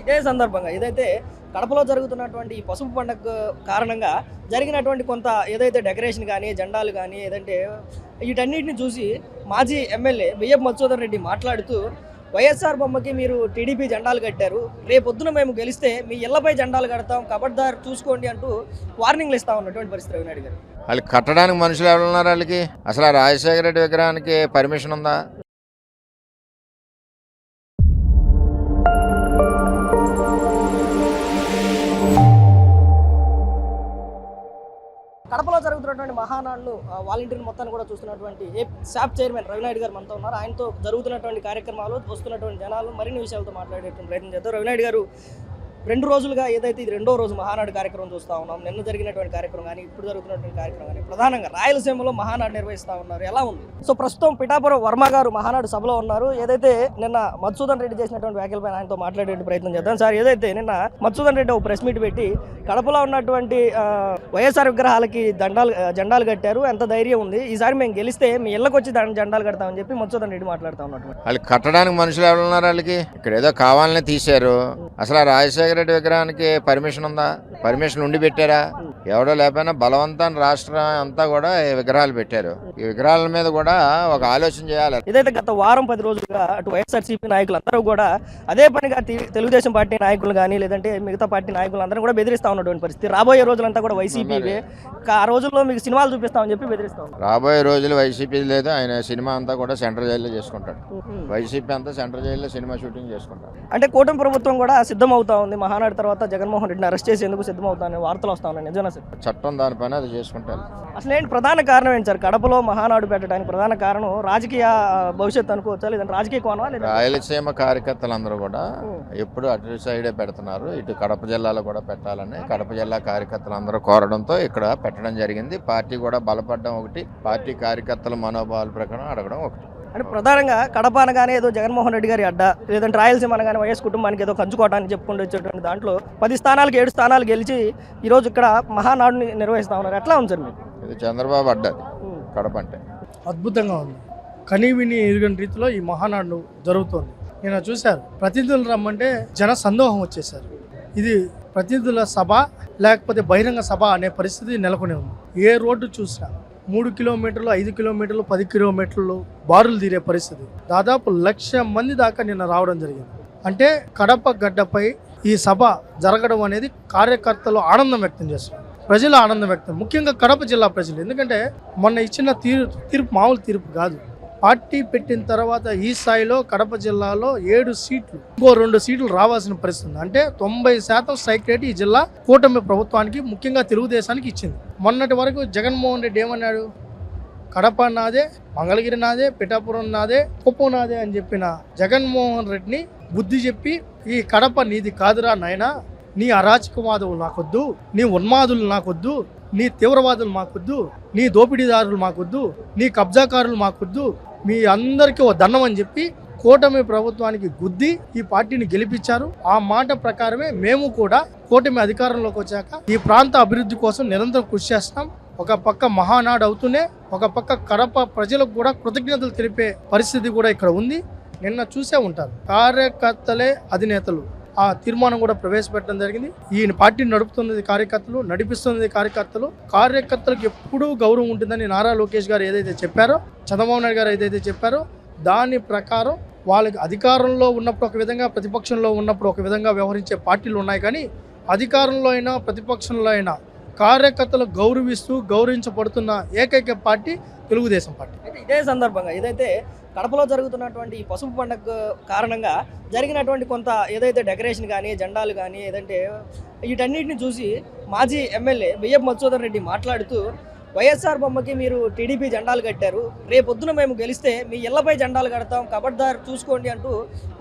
ఇదే సందర్భంగా ఏదైతే కడపలో జరుగుతున్నటువంటి ఈ పసుపు పండుగ కారణంగా జరిగినటువంటి కొంత ఏదైతే డెకరేషన్ కానీ జెండాలు కానీ ఏదంటే వీటన్నిటిని చూసి మాజీ ఎమ్మెల్యే బియ్యపు మధుసూదన్ రెడ్డి మాట్లాడుతూ వైఎస్ఆర్ బొమ్మకి మీరు టీడీపీ జెండాలు కట్టారు, రేపొద్దున మేము గెలిస్తే మీ ఇళ్లపై జెండాలు కడతాం, కబడ్దార్ చూసుకోండి అంటూ వార్నింగ్లు ఇస్తా ఉన్నటువంటి పరిస్థితి రవినాయుడు గారు. వాళ్ళు కట్టడానికి మనుషులు ఎవరు ఉన్నారు? వాళ్ళకి అసలు ఆ రాజశేఖర రెడ్డి విగ్రహానికి పర్మిషన్ ఉందా? కడపలో జరుగుతున్నటువంటి మహానాడును వాలంటీర్ మొత్తాన్ని కూడా చూస్తున్నటువంటి శాప్ చైర్మన్ రవినాయుడు గారు మనతో ఉన్నారు. ఆయనతో జరుగుతున్నటువంటి కార్యక్రమాలు, వస్తున్నటువంటి జనాలు, మరిన్ని విషయాలతో మాట్లాడేటువంటి ప్రయత్నం చేద్దాం. రవినాయుడు గారు, 2 రోజులుగా ఏదైతే ఇది 2వ రోజు మహానాడు కార్యక్రమం చూస్తూ ఉన్నాం, నిన్న జరిగినటువంటి కార్యక్రమం కానీ ఇప్పుడు జరుగుతున్నటువంటి కార్యక్రమం కానీ ప్రధానంగా రాయలసీమలో మహానాడు నిర్వహిస్తూ ఉన్నారు, ఎలా ఉంది? సో ప్రస్తుతం పిఠాపురం వర్మ గారు మహానాడు సభలో ఉన్నారు. ఏదైతే నిన్న మధుసూదన్ రెడ్డి చేసినటువంటి వ్యాఖ్యలపై ఆయనతో మాట్లాడే ప్రయత్నం చేద్దాం. సార్, ఏదైతే నిన్న మధుసూదన్ రెడ్డి ఒక ప్రెస్ మీట్ పెట్టి కడపలో ఉన్నటువంటి వైఎస్ఆర్ విగ్రహాలకి జెండాలు కట్టారు, ఎంత ధైర్యం ఉంది, ఈసారి మేము గెలిస్తే మీ ఇళ్ళకి వచ్చి జెండాలు కడతామని చెప్పి మధుసూదన్ రెడ్డి మాట్లాడుతూ ఉన్నటువంటి. వాళ్ళు కట్టడానికి మనుషులు ఎవరు ఉన్నారు? వాళ్ళకి ఇక్కడ ఏదో కావాలనే తీశారు. అసలు ఆ రాజశేఖర రెడ్డి విగ్రహానికి పర్మిషన్ ఉందా? పర్మిషన్ ఉండి పెట్టారా? ఎవడో లేకపోయినా బలవంతాన్ని రాష్ట్రం అంతా కూడా విగ్రహాలు పెట్టారు. ఈ విగ్రహాల మీద కూడా ఒక ఆలోచన చేయాలి. ఇదైతే గత వారం 10 రోజులుగా అటు వైఎస్ఆర్సీపీ నాయకులందరూ కూడా అదే పనిగా తెలుగుదేశం పార్టీ నాయకులు కానీ లేదంటే మిగతా పార్టీ నాయకులందరూ కూడా బెదిరిస్తా ఉన్నటువంటి పరిస్థితి. రాబోయే రోజులంతా కూడా వైసీపీ ఆ రోజుల్లో మీకు సినిమాలు చూపిస్తామని చెప్పి బెదిరిస్తా ఉన్నారు. రాబోయే రోజులు వైసీపీ లేదు, ఆయన సినిమా అంతా కూడా సెంట్రల్ జైల్లో చేసుకుంటాడు. వైసీపీ అంతా సెంట్రల్ జైల్లో సినిమా షూటింగ్ చేసుకుంటారు. అంటే కూటమి ప్రభుత్వం కూడా సిద్ధమవుతా ఉంది, మహానాడు తర్వాత జగన్మోహన్ రెడ్డిని అరెస్ట్ చేసేందుకు సిద్ధమవుతాయని వార్తలు వస్తా ఉన్నాయి, నిజమేనా సార్? చట్టం దానిపైన అది చేసుకుంటారు. అసలు ఏంటి ప్రధాన కారణం ఏంటి సార్ కడపలో మహానాడు పెట్టడానికి? ప్రధాన కారణం రాజకీయ భవిష్యత్తు అనుకోవచ్చా, లేదంటే రాజకీయ కోణమా? లేదా రాయలసీమ కార్యకర్తలందరూ కూడా ఎప్పుడు అటు సైడే పెడుతున్నారు, ఇటు కడప జిల్లాలో కూడా పెట్టాలని కడప జిల్లా కార్యకర్తలందరూ కోరడంతో ఇక్కడ పెట్టడం జరిగింది. పార్టీ కూడా బలపడడం ఒకటి, పార్టీ కార్యకర్తల మనోభావాల ప్రకారం అడగడం ఒకటి. అంటే ప్రధానంగా కడప అనగానే ఏదో జగన్మోహన్ రెడ్డి గారి అడ్డ, లేదంటే రాయలసీమ అనగానే వైఎస్ కుటుంబానికి ఏదో కంచుకోవడానికి చెప్పుకుంటూ వచ్చేటువంటి దాంట్లో 10 స్థానాలకు 7 స్థానాలు గెలిచి ఈరోజు ఇక్కడ మహానాడుని నిర్వహిస్తా ఉన్నారు, ఎట్లా ఉంది సార్ మీకు? ఇది చంద్రబాబు అడ్డది కడప అంటే. అద్భుతంగా ఉంది. కనీవిని ఎరుగని రీతిలో ఈ మహానాడు జరుగుతోంది. నేను చూశారు, ప్రతినిధులు రమ్మంటే జన సందోహం వచ్చేసారు. ఇది ప్రతినిధుల సభ లేకపోతే బహిరంగ సభ అనే పరిస్థితి నెలకొని ఉంది. ఏ రోడ్డు చూసినా 3 కిలోమీటర్లు, 5 కిలోమీటర్లు, 10 కిలోమీటర్లు బారులు తీరే పరిస్థితి. దాదాపు 1,00,000 మంది దాకా నిన్న రావడం జరిగింది. అంటే కడప గడ్డపై ఈ సభ జరగడం అనేది కార్యకర్తలు ఆనందం వ్యక్తం చేస్తున్నారు, ప్రజలు ఆనందం వ్యక్తం, ముఖ్యంగా కడప జిల్లా ప్రజలు. ఎందుకంటే మొన్న ఇచ్చిన తీర్పు మామూలు తీర్పు కాదు. పార్టీ పెట్టిన తర్వాత ఈ స్థాయిలో కడప జిల్లాలో 7 సీట్లు, ఇంకో 2 సీట్లు రావాల్సిన పరిస్థితి. అంటే 90% స్ట్రైక్ రేట్ ఈ జిల్లా కూటమి ప్రభుత్వానికి, ముఖ్యంగా తెలుగుదేశానికి ఇచ్చింది. మొన్నటి వరకు జగన్మోహన్ రెడ్డి ఏమన్నాడు? కడప నాదే, మంగళగిరి నాదే, పిఠాపురం నాదే, కుప్పం నాదే అని చెప్పిన జగన్మోహన్ రెడ్డిని బుద్ధి చెప్పి, ఈ కడప నీది కాదురా నాయనా, నీ అరాచకవాదులు నాకొద్దు, నీ ఉన్మాదులు నాకొద్దు, నీ తీవ్రవాదులు మాకొద్దు, నీ దోపిడీదారులు మాకొద్దు, నీ కబ్జాకారులు మాకొద్దు, మీ అందరికీ ఓ దండం అని చెప్పి కూటమి ప్రభుత్వానికి గుద్ది ఈ పార్టీని గెలిపించారు. ఆ మాట ప్రకారమే మేము కూడా కూటమి అధికారంలోకి వచ్చాక ఈ ప్రాంత అభివృద్ధి కోసం నిరంతరం కృషి చేస్తాం. ఒక పక్క మహానాడు అవుతూనే ఒక పక్క కడప ప్రజలకు కూడా కృతజ్ఞతలు తెలిపే పరిస్థితి కూడా ఇక్కడ ఉంది. నిన్న చూసే ఉంటారు, కార్యకర్తలే అధినేతలు ఆ తీర్మానం కూడా ప్రవేశపెట్టడం జరిగింది. ఈ పార్టీని నడుపుతున్నది కార్యకర్తలు, నడిపిస్తున్నది కార్యకర్తలు. కార్యకర్తలకు ఎప్పుడూ గౌరవం ఉంటుందని నారా లోకేష్ గారు ఏదైతే చెప్పారో, చంద్రబాబు నాయుడు గారు ఏదైతే చెప్పారో దాని ప్రకారం వాళ్ళకి అధికారంలో ఉన్నప్పుడు ఒక విధంగా, ప్రతిపక్షంలో ఉన్నప్పుడు ఒక విధంగా వ్యవహరించే పార్టీలు ఉన్నాయి. కానీ అధికారంలో అయినా ప్రతిపక్షంలో అయినా కార్యకర్తలు గౌరవించబడుతున్న ఏకైక పార్టీ తెలుగుదేశం పార్టీ. ఇదే సందర్భంగా ఏదైతే కడపలో జరుగుతున్నటువంటి ఈ పసుపు పండుగ కారణంగా జరిగినటువంటి కొంత ఏదైతే డెకరేషన్ కానీ జెండాలు కానీ ఏదంటే వీటన్నిటిని చూసి మాజీ ఎమ్మెల్యే బియ్యపు మధుసూదన్ రెడ్డి మాట్లాడుతూ వైఎస్ఆర్ బొమ్మకి మీరు టీడీపీ జెండాలు కట్టారు, రేపొద్దున మేము గెలిస్తే మీ ఇళ్లపై జెండాలు కడతాం, కబడ్దార్ చూసుకోండి అంటూ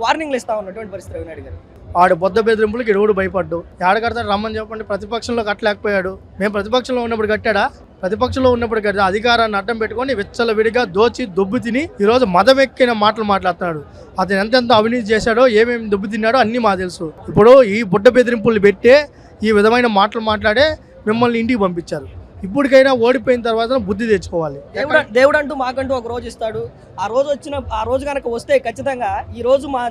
వార్నింగ్లు ఇస్తా ఉన్నటువంటి పరిస్థితి రవినాయుడు గారు. ఆడు బొద్ద బెదిరింపులకి ఎడుగుడు భయపడ్డు. ఏడకడతాడు రమ్మని చెప్పండి. ప్రతిపక్షంలో కట్టలేకపోయాడు. మేము ప్రతిపక్షంలో ఉన్నప్పుడు కట్టాడా? ప్రతిపక్షంలో ఉన్నప్పుడు కట్టా. అధికారాన్ని అడ్డం పెట్టుకొని విచ్చలవిడిగా దోచి దొబ్బు తిని ఈరోజు మదవెక్కిన మాటలు మాట్లాడుతున్నాడు. అతను ఎంతెంత అవినీతి చేశాడో, ఏమేమి దొబ్బు తిన్నాడో అన్నీ మాకు తెలుసు. ఇప్పుడు ఈ బుడ్డ బెదిరింపులు పెట్టే ఈ విధమైన మాటలు మాట్లాడే మిమ్మల్ని ఇంటికి పంపించారు. ఇప్పటికైనా ఓడిపోయిన తర్వాత బుద్ధి తెచ్చుకోవాలి. దేవుడు అంటూ మాకంటూ ఒక రోజు ఇస్తాడు. ఆ రోజు కనుక వస్తే ఖచ్చితంగా ఈ రోజు మా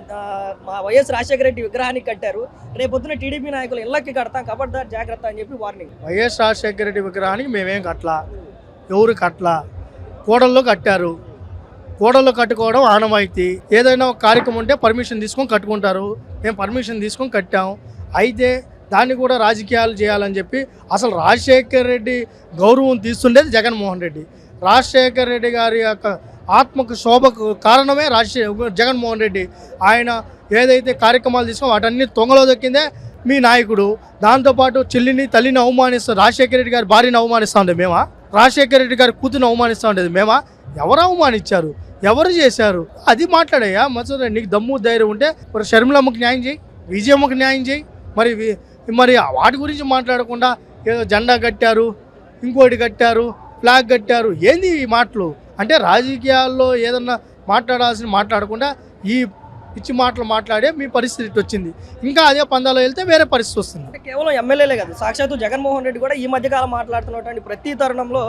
వైఎస్ రాజశేఖర రెడ్డి విగ్రహానికి కట్టారు, రేపొద్దున టీడీపీ నాయకులు ఇళ్ళకి కడతాం, కబడ్దార్ జాగ్రత్త అని చెప్పి వార్నింగ్. వైఎస్ రాజశేఖర రెడ్డి విగ్రహానికి మేమేం కట్టలా, ఎవరు కట్టలా, కోడల్లో కట్టారు. కోడల్లో కట్టుకోవడం ఆనవాయితీ. ఏదైనా ఒక కార్యక్రమం ఉంటే పర్మిషన్ తీసుకొని కట్టుకుంటారు. మేము పర్మిషన్ తీసుకొని కట్టాం. అయితే దాన్ని కూడా రాజకీయాలు చేయాలని చెప్పి అసలు రాజశేఖర్ రెడ్డి గౌరవం తీస్తుండేది జగన్మోహన్ రెడ్డి. రాజశేఖర్ రెడ్డి గారి యొక్క ఆత్మకు శోభకు కారణమే జగన్మోహన్ రెడ్డి. ఆయన ఏదైతే కార్యక్రమాలు తీసుకుని వాటన్ని తొంగలో దొక్కిందే మీ నాయకుడు. దాంతోపాటు చెల్లిని తల్లిని అవమానిస్తూ రాజశేఖర రెడ్డి గారి భార్యని అవమానిస్తూ ఉండేది మేమా? రాజశేఖర రెడ్డి గారి కూతురుని అవమానిస్తూ ఉండేది మేమా? ఎవరు అవమానించారు, ఎవరు చేశారు? అది మాట్లాడయ్యా. మసూర నీకు దమ్ము ధైర్యం ఉంటే మరి షర్మిలమ్మకి న్యాయం చేయి, విజయమ్మకి న్యాయం చేయి. మరి వాటి గురించి మాట్లాడకుండా ఏదో జెండా కట్టారు, ఇంకోటి కట్టారు, ఫ్లాగ్ కట్టారు, ఏంది ఈ మాటలు? అంటే రాజకీయాల్లో ఏదన్నా మాట్లాడకుండా ఈ పిచ్చి మాటలు మాట్లాడే మీ పరిస్థితి వచ్చింది. ఇంకా అదే పందాలో వెళ్తే వేరే పరిస్థితి వస్తుంది. కేవలం ఎమ్మెల్యేలే కదా, సాక్షాత్తు జగన్మోహన్ రెడ్డి కూడా ఈ మధ్యకాలం మాట్లాడుతున్నటువంటి ప్రతి తరుణంలో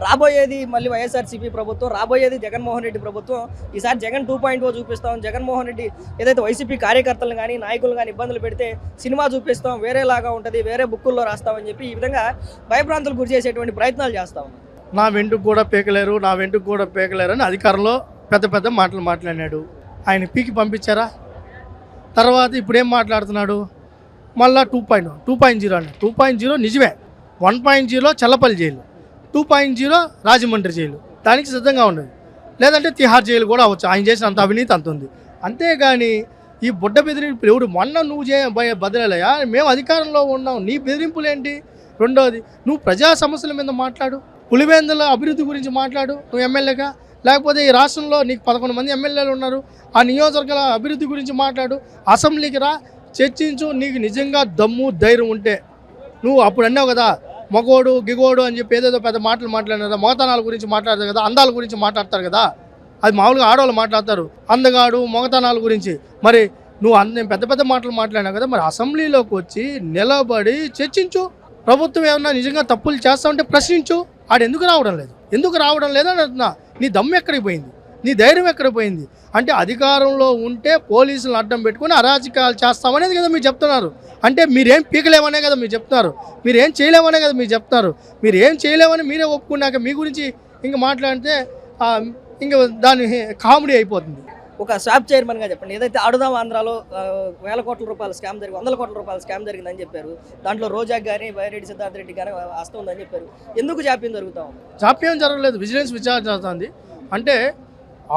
రాబోయేది మళ్ళీ వైఎస్ఆర్సీపీ ప్రభుత్వం, రాబోయేది జగన్మోహన్ రెడ్డి ప్రభుత్వం, ఈసారి జగన్ 2.0 చూపిస్తాం, జగన్మోహన్ రెడ్డి ఏదైతే వైసీపీ కార్యకర్తలు కానీ నాయకులు కానీ ఇబ్బందులు పెడితే సినిమా చూపిస్తాం, వేరేలాగా ఉంటుంది, వేరే బుక్కుల్లో రాస్తామని చెప్పి ఈ విధంగా భయభ్రాంతులు గురి చేసేటువంటి ప్రయత్నాలు చేస్తాం. నా వెంటుకు కూడా పీకలేరు అని అధికారంలో పెద్ద మాటలు మాట్లాడినాడు. ఆయన పీకి పంపించారా? తర్వాత ఇప్పుడేం మాట్లాడుతున్నాడు? మళ్ళీ 2.0 అన్న. 2.0 నిజమే. 1.0 చల్లపల్లి జైలు, 2.0 రాజమండ్రి జైలు. దానికి సిద్ధంగా ఉండదు. లేదంటే తిహార్ జైలు కూడా అవ్వచ్చు. ఆయన చేసిన అంత అవినీతి అంత ఉంది. అంతేగాని ఈ బుడ్డ బెదిరింపులు ఎవడు? మొన్న నువ్వు బదిలేయా, మేము అధికారంలో ఉన్నాం, నీ బెదిరింపులు ఏంటి? రెండోది, నువ్వు ప్రజా సమస్యల మీద మాట్లాడు, పులివెందుల అభివృద్ధి గురించి మాట్లాడు నువ్వు ఎమ్మెల్యేగా. లేకపోతే ఈ రాష్ట్రంలో నీకు 11 మంది ఎమ్మెల్యేలు ఉన్నారు, ఆ నియోజకవర్గాల అభివృద్ధి గురించి మాట్లాడు, అసెంబ్లీకి రా, చర్చించు. నీకు నిజంగా దమ్ము ధైర్యం ఉంటే నువ్వు అప్పుడు అన్నావు కదా, మగోడు గిగోడు అని చెప్పి ఏదేదో పెద్ద మాటలు మాట్లాడినారు కదా, మొగతనాల గురించి మాట్లాడతారు కదా, అందాల గురించి మాట్లాడతారు కదా, అది మామూలుగా ఆడవాళ్ళు మాట్లాడతారు, అందగాడు మొగతనాల గురించి. మరి నువ్వు నేను పెద్ద మాటలు మాట్లాడినావు కదా, మరి అసెంబ్లీలోకి వచ్చి నిలబడి చర్చించు. ప్రభుత్వం ఏమన్నా నిజంగా తప్పులు చేస్తా ఉంటే ప్రశ్నించు. ఎందుకు రావడం లేదు అని అంటున్నా. నీ దమ్ము ఎక్కడికి పోయింది? నీ ధైర్యం ఎక్కడికి పోయింది? అంటే అధికారంలో ఉంటే పోలీసులను అడ్డం పెట్టుకుని అరాజకాలు చేస్తామనేది కదా మీరు చెప్తున్నారు. అంటే మీరేం పీకలేమనే కదా మీరు చెప్తున్నారు, మీరేం చేయలేమనే కదా మీరు చెప్తున్నారు. మీరు ఏం చేయలేమని మీరే ఒప్పుకున్నాక మీ గురించి ఇంక మాట్లాడితే ఇంక దాని కామెడీ అయిపోతుంది. ఒక స్వాప్ చైర్మన్గా చెప్పండి, ఏదైతే ఆడుదాం ఆంధ్రాలో వేల కోట్ల రూపాయల స్కామ్ జరిగి 100 కోట్ల రూపాయల స్కామ్ జరిగిందని చెప్పారు. దాంట్లో రోజాకి కానీ బైరెడ్డి సిద్ధార్థ రెడ్డి కానీ వస్తుందని చెప్పారు. ఎందుకు జాప్యం జరుగుతాం? జాప్యం జరగలేదు, విజిలెన్స్ విచారణ జరుగుతుంది. అంటే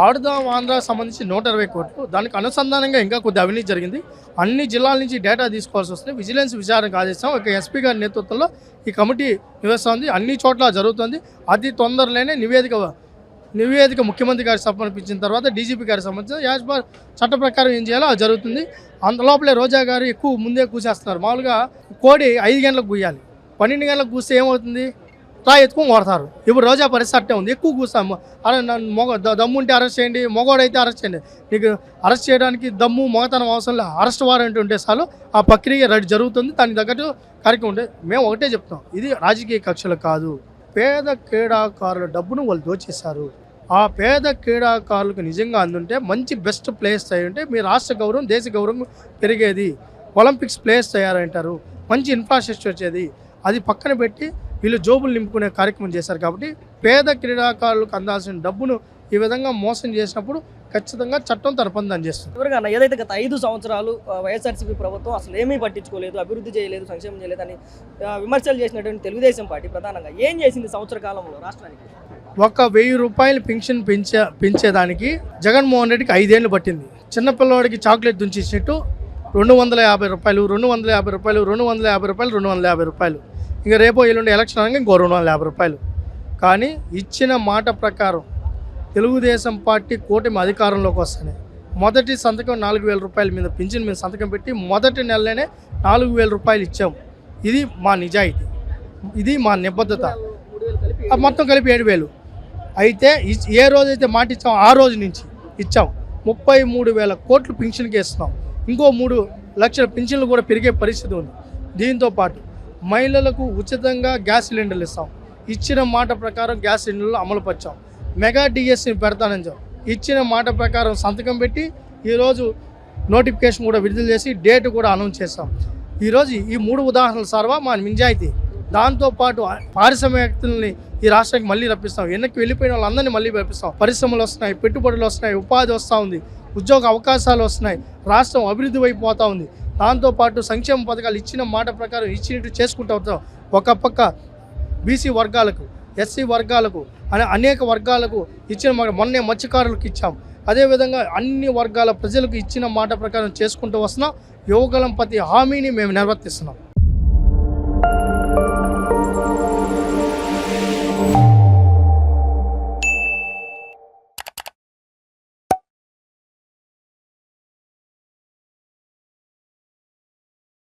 ఆడుదాం ఆంధ్రాకి సంబంధించి 120 కోట్లు, దానికి అనుసంధానంగా ఇంకా కొద్ది అవినీతి జరిగింది. అన్ని జిల్లాల నుంచి డేటా తీసుకోవాల్సి వస్తుంది. విజిలెన్స్ విచారణకు ఆదేశం ఒక ఎస్పీ గారి నేతృత్వంలో ఈ కమిటీ నిర్వహిస్తుంది. అన్ని చోట్ల జరుగుతుంది. అతి తొందరలోనే నివేదిక ముఖ్యమంత్రి గారికి సమర్పించిన తర్వాత డీజీపీ గారికి సంబంధించిన యాజ్బార్ చట్ట ప్రకారం ఏం చేయాలో అది జరుగుతుంది. అందులోపలే రోజా గారు ముందే కూసేస్తున్నారు. మామూలుగా కోడి 5 గంటలకు కూయాలి, 12 గంటలకు కూస్తే ఏమవుతుంది? ఎత్తుకొని కొడతారు. ఇప్పుడు రోజా పరిస్థితి అట్టే ఉంది. ఎక్కువ కూస్తాము. దమ్ముంటే అరెస్ట్ చేయండి, మగోడైతే అరెస్ట్ చేయండి. నీకు అరెస్ట్ చేయడానికి దమ్ము మొగతనం అవసరం లేదు. అరెస్ట్ వారెంట్ ఉంటే చాలు, ఆ ప్రక్రియ రెడీ జరుగుతుంది. దానికి తగ్గట్టు కార్యక్రమం ఉంటే మేము ఒకటే చెప్తాం, ఇది రాజకీయ కక్షలు కాదు. పేద క్రీడాకారుల డబ్బును వాళ్ళు దోచేశారు. ఆ పేద క్రీడాకారులకు నిజంగా అందుంటే మంచి బెస్ట్ ప్లేయర్స్ అయి ఉంటే మీ రాష్ట్ర గౌరవం దేశ గౌరవం పెరిగేది. ఒలింపిక్స్ ప్లేయర్స్ తయారంటారు, మంచి ఇన్ఫ్రాస్ట్రక్చర్ వచ్చేది. అది పక్కన పెట్టి వీళ్ళు జోబులు నింపుకునే కార్యక్రమం చేశారు. కాబట్టి పేద క్రీడాకారులకు అందాల్సిన డబ్బును ఈ విధంగా మోసం చేసినప్పుడు ఖచ్చితంగా చట్టం తన పని దాన్ని చేస్తుంది. చివరిగా ఏదైతే గత 5 సంవత్సరాలు వైఎస్ఆర్సీపీ ప్రభుత్వం అసలు ఏమీ పట్టించుకోలేదు, అభివృద్ధి చేయలేదు, సంక్షేమం చేయలేదు అని విమర్శలు చేసినటువంటి తెలుగుదేశం పార్టీ ప్రధానంగా ఏం చేసింది సంవత్సర కాలంలో రాష్ట్రానికి? 1000 రూపాయలు పెన్షన్ పెంచేదానికి జగన్మోహన్ రెడ్డికి 5 ఏళ్ళు పట్టింది. చిన్నపిల్లవాడికి చాక్లెట్ దుంచేసినట్టు 250 రూపాయలు, 250 రూపాయలు, 250 రూపాయలు, 250 రూపాయలు. ఇంకా రేపో ఎల్లుండి ఎలక్షన్ అనగా ఇంకో 250 రూపాయలు. కానీ ఇచ్చిన మాట ప్రకారం తెలుగుదేశం పార్టీ కూటమి అధికారంలోకి వస్తానే మొదటి సంతకం 4000 రూపాయల మీద పింఛన్ మీద సంతకం పెట్టి మొదటి నెలలోనే 4000 రూపాయలు ఇచ్చాం. ఇది మా నిజాయితీ, ఇది మా నిబద్ధత. మొత్తం కలిపి 7000. అయితే ఏ రోజైతే మాట ఇచ్చామో ఆ రోజు నుంచి ఇచ్చాం. 33,000 కోట్లు పింఛన్కి ఇస్తున్నాం. ఇంకో 3 లక్షల పింఛన్లు కూడా పెరిగే పరిస్థితి ఉంది. దీంతో పాటు మహిళలకు ఉచితంగా గ్యాస్ సిలిండర్లు ఇస్తాం. ఇచ్చిన మాట ప్రకారం గ్యాస్ సిలిండర్లు అమలుపరిచాం. మెగా డిఎస్సిని పెడతానని చెప్పి ఇచ్చిన మాట ప్రకారం సంతకం పెట్టి ఈరోజు నోటిఫికేషన్ కూడా విడుదల చేసి డేట్ కూడా అనౌన్స్ చేస్తాం. ఈరోజు ఈ 3 ఉదాహరణలు సర్వా మా నిజాయితీ. దాంతోపాటు పారిశ్రామికవేత్తలని ఈ రాష్ట్రానికి మళ్ళీ రప్పిస్తాం. వెనక్కి వెళ్ళిపోయిన వాళ్ళందరినీ మళ్ళీ రప్పిస్తాం. పరిశ్రమలు వస్తున్నాయి, పెట్టుబడులు వస్తున్నాయి, ఉపాధి వస్తూ ఉంది, ఉద్యోగ అవకాశాలు వస్తున్నాయి, రాష్ట్రం అభివృద్ధి వైపుపోతూ ఉంది. దాంతోపాటు సంక్షేమ పథకాలు ఇచ్చిన మాట ప్రకారం ఇచ్చినట్టు చేసుకుంటూ వస్తాం. ఒక పక్క బీసీ వర్గాలకు, ఎస్సీ వర్గాలకు, అనేక వర్గాలకు ఇచ్చిన మాట, మొన్నే మత్స్యకారులకు ఇచ్చాం. అదేవిధంగా అన్ని వర్గాల ప్రజలకు ఇచ్చిన మాట ప్రకారం చేసుకుంటూ వస్తున్నాం. యువగలం ప్రతి హామీని మేము నిర్వర్తిస్తున్నాం.